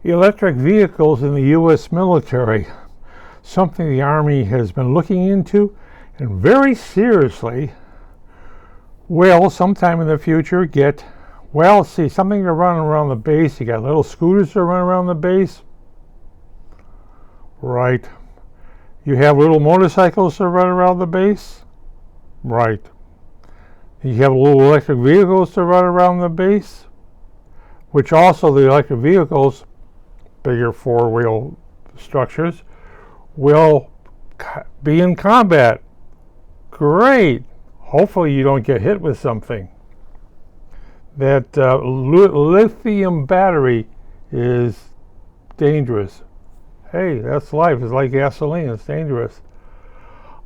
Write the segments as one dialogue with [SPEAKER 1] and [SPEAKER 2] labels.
[SPEAKER 1] Electric vehicles in the U.S. military, something the Army has been looking into and very seriously will sometime in the future get, well, see, something to run around the base. You got little scooters to run around the base. Right. You have little motorcycles to run around the base. Right. You have little electric vehicles to run around the base, which also the electric vehicles, bigger four-wheel structures, will be in combat. Great. Hopefully you don't get hit with something. That lithium battery is dangerous. Hey, that's life. It's like gasoline. It's dangerous.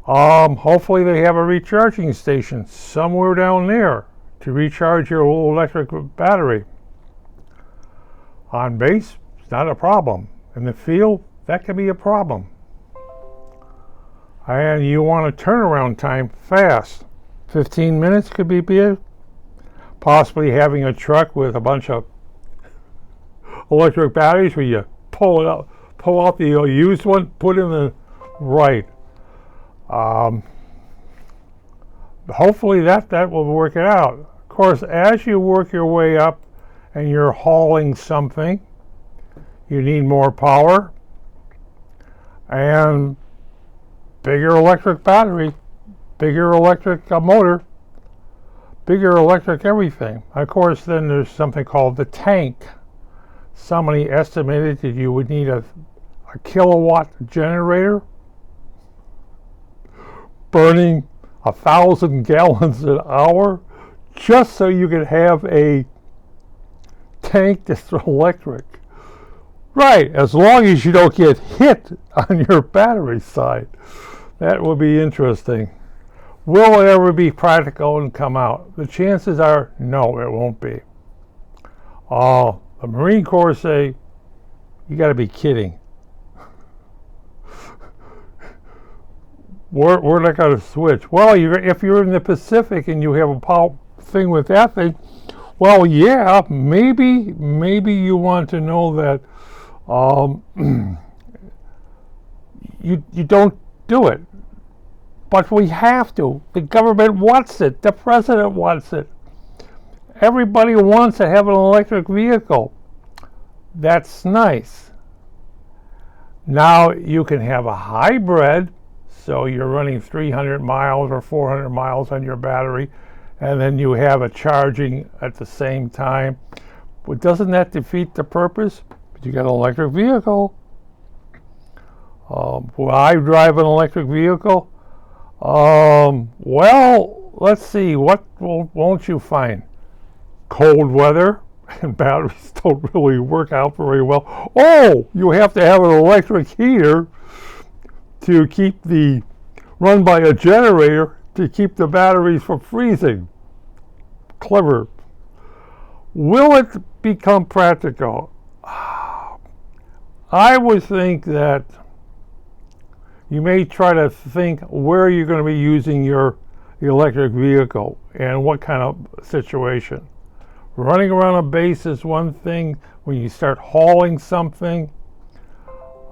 [SPEAKER 1] Hopefully they have a recharging station somewhere down there to recharge your little electric battery. On base, it's not a problem. In the field, that can be a problem. And you want a turnaround time fast. 15 minutes could be big. Possibly having a truck with a bunch of electric batteries where you pull out the used one, put in the right. Hopefully that will work it out. Of course, as you work your way up and you're hauling something, you need more power and bigger electric battery, bigger electric motor, bigger electric everything. Of course, then there's something called the tank. Somebody estimated that you would need a kilowatt generator burning 1,000 gallons an hour just so you could have a tank that's electric. Right, as long as you don't get hit on your battery side. That would be interesting. Will it ever be practical and come out? The chances are no, it won't be. The Marine Corps say, you got to be kidding. We're not going to switch. Well, if you're in the Pacific and you have a thing with that thing, well, yeah, maybe you want to know that you don't do it. But we have to. The government wants it. The president wants it. Everybody wants to have an electric vehicle. That's nice. Now you can have a hybrid, so you're running 300 miles or 400 miles on your battery, and then you have a charging at the same time. But doesn't that defeat the purpose? But you got an electric vehicle. Will I drive an electric vehicle? Well, let's see. What won't you find? Cold weather, and batteries don't really work out very well. Oh, you have to have an electric heater to keep run by a generator to keep the batteries from freezing. Clever. Will it become practical? I would think that you may try to think where you're going to be using your electric vehicle and what kind of situation. Running around a base is one thing. When you start hauling something,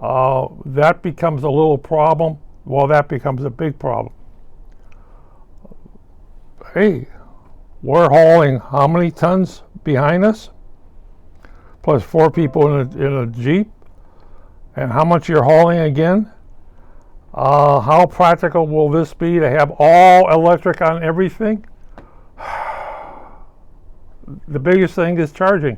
[SPEAKER 1] that becomes a little problem. Well, that becomes a big problem. Hey, we're hauling how many tons behind us? Plus 4 people in a Jeep. And how much you're hauling again? How practical will this be to have all electric on everything? The biggest thing is charging.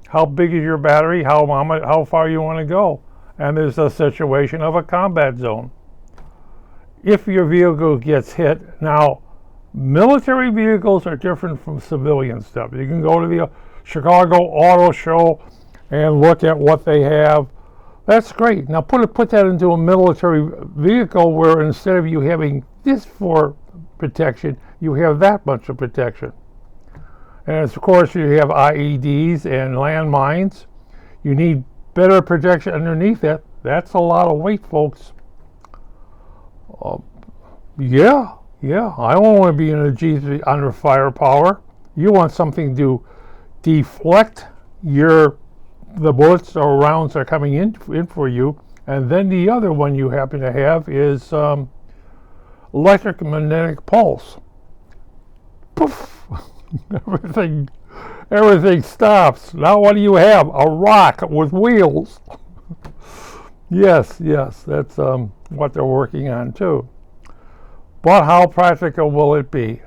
[SPEAKER 1] How big is your battery? How far you want to go? And there's a situation of a combat zone. If your vehicle gets hit, now military vehicles are different from civilian stuff. You can go to the Chicago Auto Show and look at what they have. That's great. Now put that into a military vehicle where instead of you having this for protection, you have that much of protection. And of course you have IEDs and landmines. You need better protection underneath it. That's a lot of weight, folks. Yeah, I don't want to be in a Jeep under firepower. You want something to deflect your the bullets or rounds are coming in for you. And then the other one you happen to have is electromagnetic pulse. Poof! everything stops. Now what do you have? A rock with wheels. Yes, that's what they're working on too. But how practical will it be?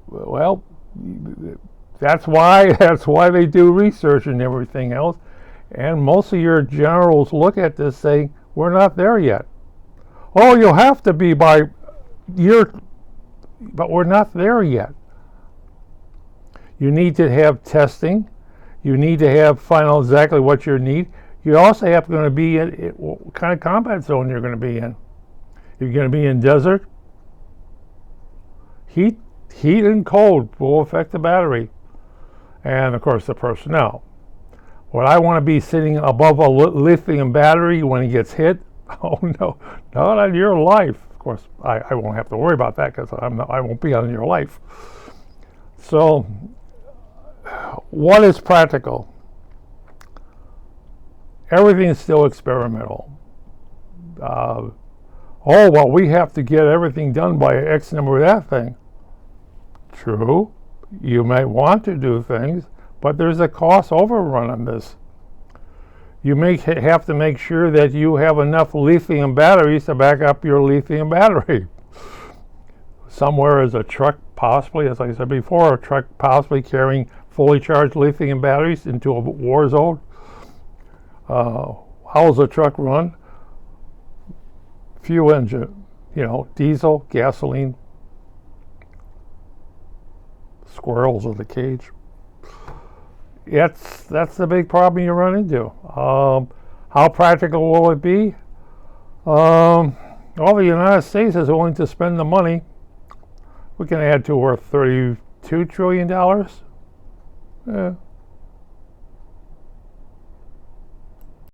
[SPEAKER 1] Well, that's why they do research and everything else. And most of your generals look at this saying, we're not there yet. Oh, you'll have to be by year, but we're not there yet. You need to have testing. You need to find out exactly what you need. You also have to be in what kind of combat zone you're going to be in. You're going to be in desert. Heat and cold will affect the battery, and of course the personnel. Would I want to be sitting above a lithium battery when it gets hit? Oh no, not on your life. Of course, I won't have to worry about that because I won't be on your life. So, what is practical? Everything is still experimental. Well, we have to get everything done by X number of that thing. True, you may want to do things, but there's a cost overrun on this. You may have to make sure that you have enough lithium batteries to back up your lithium battery. Somewhere is a truck possibly, as I said before, a truck possibly carrying fully charged lithium batteries into a war zone. How does a truck run? Fuel engine, diesel, gasoline. Squirrels in the cage. That's the big problem you run into. How practical will it be? The United States is willing to spend the money. We can add to worth $32 trillion. Yeah,